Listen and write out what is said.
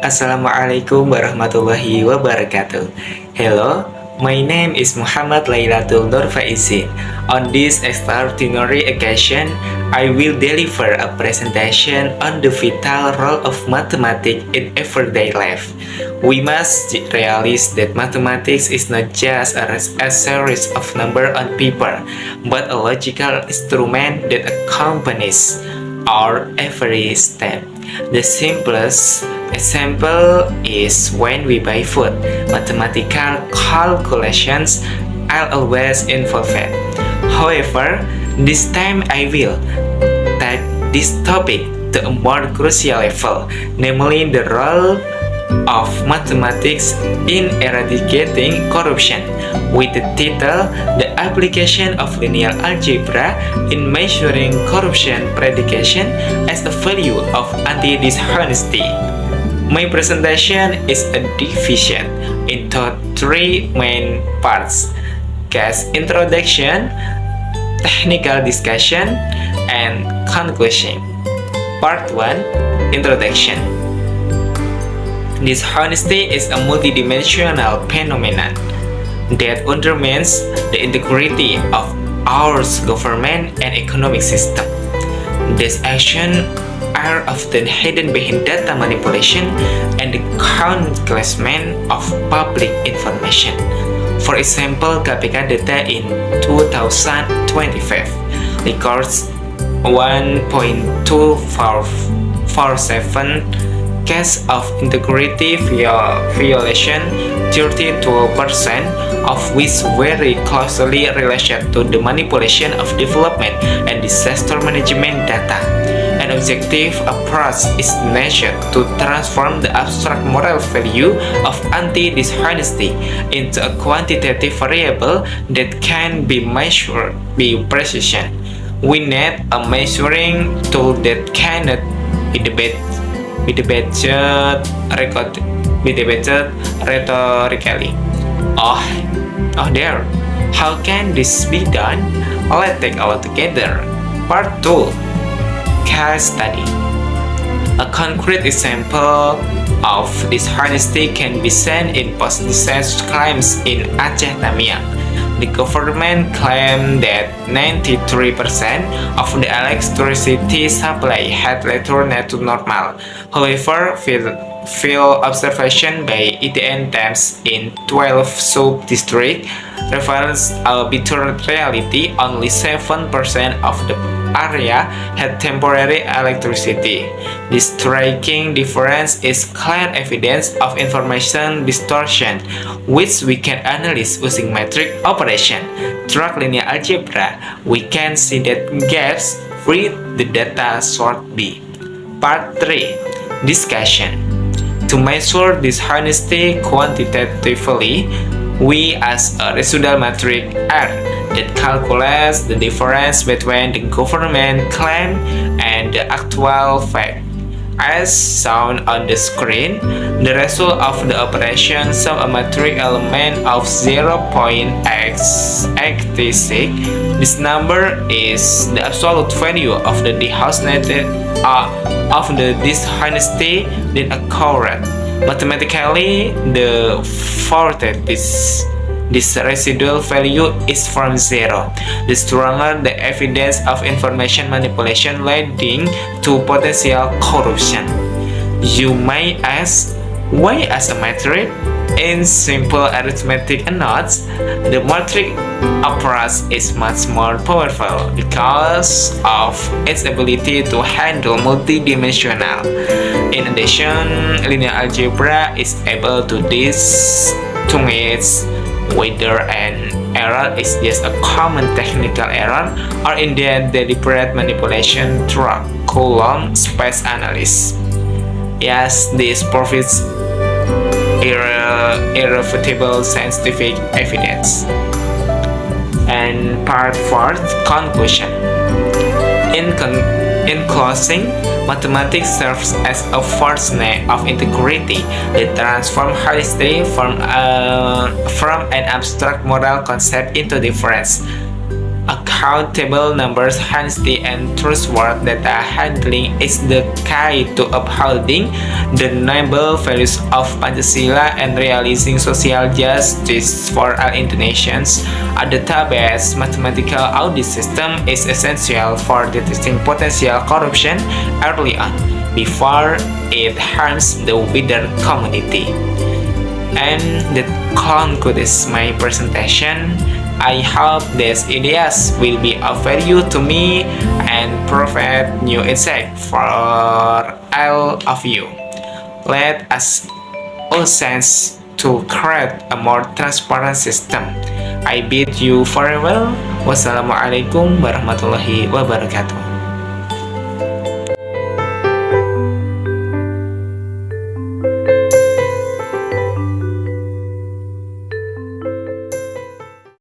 Assalamualaikum warahmatullahi wabarakatuh. Hello, my name is Muhammad Lailatul Nur Faizin. On this extraordinary occasion, I will deliver a presentation on the vital role of mathematics in everyday life. We must realize that mathematics is not just a series of numbers on paper, but a logical instrument that accompanies our every step. The simplest example is when we buy food. Mathematical calculations are always involved. However, this time I will take this topic to a more crucial level, namely the role of mathematics in eradicating corruption, with the title The Application of Linear Algebra in Measuring Corruption Predication as a Value of Anti-Dishonesty. My presentation is a division into three main parts: case introduction, technical discussion, and conclusion. Part 1: Introduction. Dishonesty is a multidimensional phenomenon that undermines the integrity of our government and economic system. These actions are often hidden behind data manipulation and the concealment of public information. For example, KPK data in 2025 records 1.247 case of integrity violation, 32% of which very closely related to the manipulation of development and disaster management data. An objective approach is measured to transform the abstract moral value of anti-dishonesty into a quantitative variable that can be measured with precision. We need a measuring tool that cannot be debated rhetorically. Oh there. How can this be done? Let's take a look together. Part 2: Case study. A concrete example of dishonesty can be seen in post-disaster claims in Aceh Tamiang. The government claimed that 93% of the electricity supply had returned to normal. However, field observation by ETN Thames in 12 sub-districts reveals a bitter reality: only 7% of the area had temporary electricity. This striking difference is clear evidence of information distortion, which we can analyze using metric operation. Through linear algebra, we can see that gaps with the data sort B. Part 3: Discussion. To measure dishonesty quantitatively, we ask a residual metric R that calculates the difference between the government claim and the actual fact. As shown on the screen, the result of the operation shows a metric element of 0.86. This number is the absolute value of the dishonesty that occurred. Mathematically, the faulted this residual value is from 0. The stronger the evidence of information manipulation leading to potential corruption. You may ask, why as a metric? In simple arithmetic notes, the metric approach is much more powerful because of its ability to handle multidimensional. In addition, linear algebra is able to distinguish whether an error is just a common technical error or indeed deliberate manipulation through Coulomb space analysis. Yes, this provides irrefutable scientific evidence. And part 4: Conclusion. In closing, mathematics serves as a force of integrity that transforms history from an abstract moral concept into difference Accountable numbers, honesty, and trustworthy data handling is the key to upholding the noble values of Pancasila and realizing social justice for all Indonesians. A database mathematical audit system is essential for detecting potential corruption early on before it harms the wider community. And that concludes my presentation. I hope these ideas will be of value to me and provide new insight for all of you. Let us all sense to create a more transparent system. I bid you farewell. Wassalamualaikum warahmatullahi wabarakatuh.